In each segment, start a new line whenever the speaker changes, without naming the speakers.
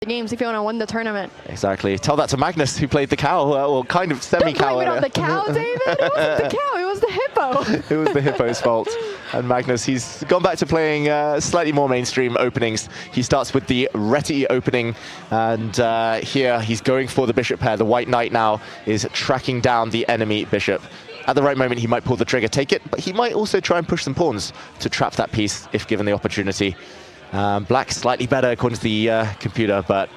games if you want to win the tournament.
Exactly. Tell that to Magnus, who played the cow, or kind of semi-cow.
Don't blame it on the cow, David. It wasn't the cow. It was the hippo.
It was the hippo's fault. And Magnus, he's gone back to playing slightly more mainstream openings. He starts with the RETI opening, and here he's going for the bishop pair. The white knight now is tracking down the enemy bishop. At the right moment, he might pull the trigger, take it, but he might also try and push some pawns to trap that piece if given the opportunity. Black slightly better according to the computer, but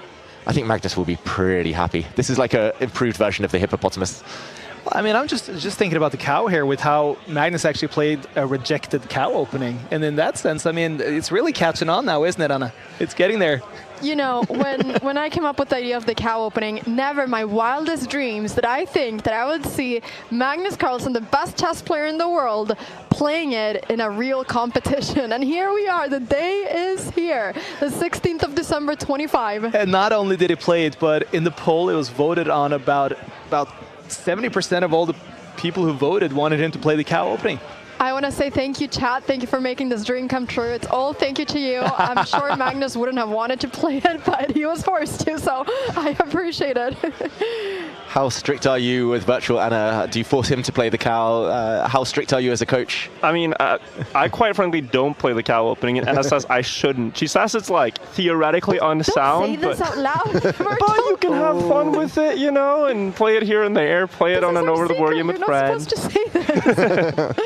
I think Magnus will be pretty happy. This is like an improved version of the hippopotamus.
I mean, I'm just thinking about the cow here with how Magnus actually played a rejected cow opening. And in that sense, I mean, it's really catching on now, isn't it, Anna? It's getting there.
You know, when I came up with the idea of the cow opening, never in my wildest dreams did I think that I would see Magnus Carlsen, the best chess player in the world, playing it in a real competition. And here we are, the day is here, the 16th of December 25.
And not only did he play it, but in the poll it was voted on about 70% of all the people who voted wanted him to play the cow opening.
I want to say thank you, chat. Thank you for making this dream come true. It's all thank you to you. I'm sure Magnus wouldn't have wanted to play it, but he was forced to, so I appreciate it.
How strict are you with virtual Anna? Do you force him to play the cow? How strict are you as a coach?
I mean, I quite frankly don't play the cow opening, and Anna says I shouldn't. She says it's like theoretically unsound.
Don't say this out loud,
but you can have fun with it, you know, and play it here and there, play it on an over-the-board game with friends.
You're not supposed to say this.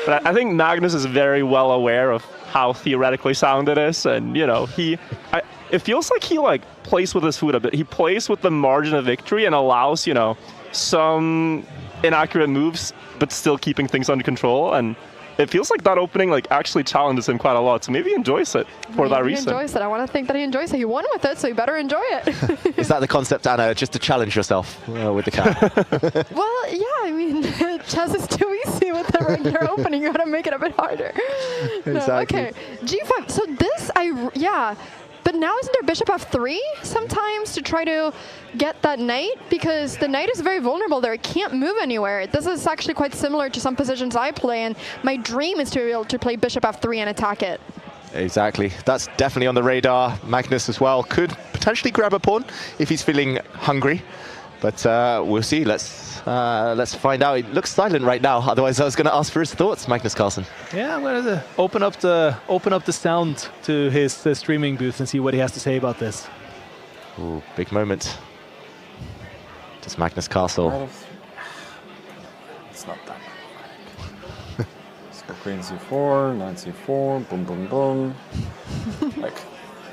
But I think Magnus is very well aware of how theoretically sound it is, and you know, it feels like he plays with his foot a bit. He plays with the margin of victory and allows, you know, some inaccurate moves, but still keeping things under control. And it feels like that opening actually challenges him quite a lot. So maybe he enjoys it for that reason.
He enjoys it. I want to think that he enjoys it. He won with it, so he better enjoy it.
Is that the concept, Anna, just to challenge yourself with the cow?
Well, yeah, I mean, chess is too easy with the regular opening. You got to make it a bit harder.
Exactly.
No, okay, G5. So this, yeah. But now isn't there bishop f3 sometimes to try to get that knight? Because the knight is very vulnerable there. It can't move anywhere. This is actually quite similar to some positions I play, and my dream is to be able to play bishop f3 and attack it.
Exactly. That's definitely on the radar. Magnus as well could potentially grab a pawn if he's feeling hungry. But we'll see. Let's find out. It looks silent right now. Otherwise, I was going to ask for his thoughts, Magnus Carlsen.
Yeah, I'm going to open up the sound to his streaming booth and see what he has to say about this.
Ooh, big moment. Does Magnus Carlsen?
It's not that. Let's go queen c4, knight c4, boom, boom, boom.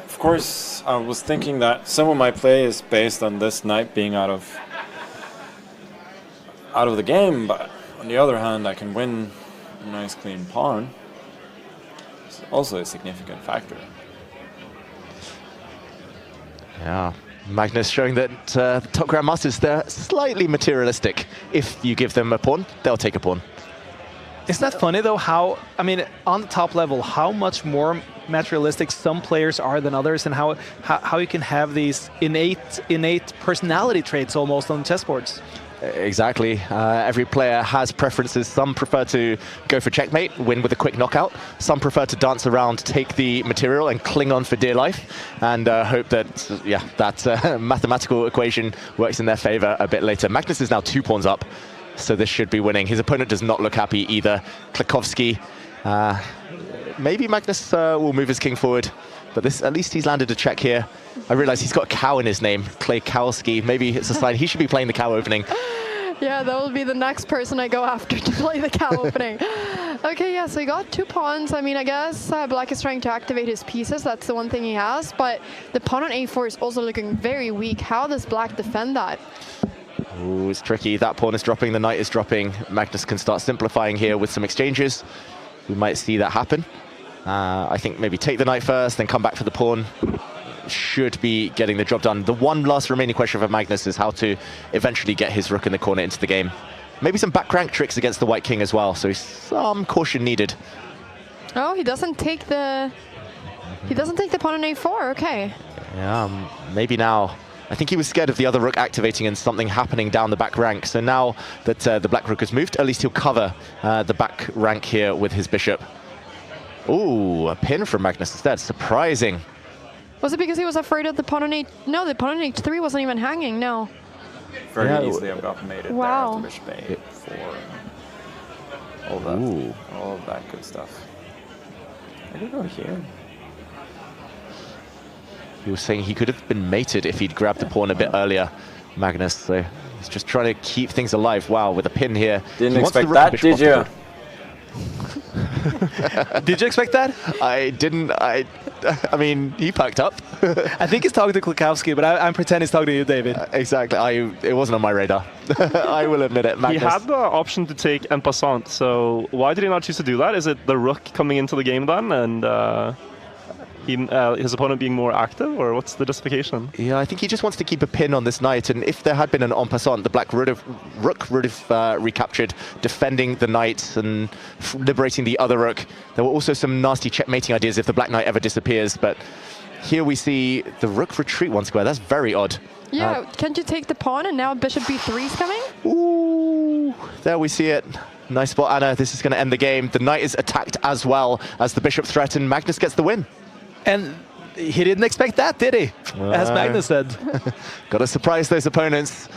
Of course, I was thinking that some of my play is based on this knight being out of the game, but on the other hand, I can win a nice clean pawn. It's also a significant factor.
Yeah, Magnus showing that top grandmasters, they're slightly materialistic. If you give them a pawn, they'll take a pawn.
Isn't that funny though, how, I mean, on the top level, how much more materialistic some players are than others, and how you can have these innate personality traits almost on chessboards?
Exactly. Every player has preferences. Some prefer to go for checkmate, win with a quick knockout. Some prefer to dance around, take the material and cling on for dear life, and hope that, yeah, that mathematical equation works in their favor a bit later. Magnus is now 2 pawns up, so this should be winning. His opponent does not look happy either. Klekowski, maybe Magnus will move his king forward, but this, at least he's landed a check here. I realize he's got a cow in his name, Klekowski. Maybe it's a sign he should be playing the cow opening.
Yeah, that will be the next person I go after to play the cow opening. Okay, yeah, so he got 2 pawns. I mean, I guess Black is trying to activate his pieces. That's the one thing he has. But the pawn on a4 is also looking very weak. How does Black defend that?
Ooh, it's tricky. That pawn is dropping, the knight is dropping. Magnus can start simplifying here with some exchanges. We might see that happen. I think maybe take the knight first, then come back for the pawn. Should be getting the job done. The one last remaining question for Magnus is how to eventually get his rook in the corner into the game. Maybe some back rank tricks against the white king as well, so some caution needed.
Oh, he doesn't take the pawn on a4, okay.
Yeah, maybe now. I think he was scared of the other rook activating and something happening down the back rank. So now that the black rook has moved, at least he'll cover the back rank here with his bishop. Ooh, a pin from Magnus instead. Surprising.
Was it because he was afraid of the pawn on h? No, the pawn on h3 wasn't even hanging. No.
Very easily I've got mated there
Wow.
after bishop a4. All of that good stuff. I could go here.
He was saying he could have been mated if he'd grabbed the pawn a bit earlier, Magnus. So he's just trying to keep things alive. Wow, with a pin here.
Didn't
He wants the
expect
rook
that,
bishop
did
off the
you?
board.
Did you expect that?
I didn't. I mean, he packed up.
I think he's talking to Klekowski, but I'm pretending he's talking to you, David.
Exactly. It wasn't on my radar. I will admit it. Magnus.
He had the option to take en passant, so why did he not choose to do that? Is it the rook coming into the game then, and his opponent being more active, or what's the justification?
Yeah, I think he just wants to keep a pin on this knight, and if there had been an en passant, the black rook would have recaptured, defending the knight and liberating the other rook. There were also some nasty checkmating ideas if the black knight ever disappears, but here we see the rook retreat one square. That's very odd.
Yeah, can't you take the pawn and now bishop b3 is coming?
Ooh, there we see it. Nice spot, Anna. This is going to end the game. The knight is attacked as well as the bishop threatened. Magnus gets the win.
And he didn't expect that, did he? As Magnus said.
Got to surprise those opponents.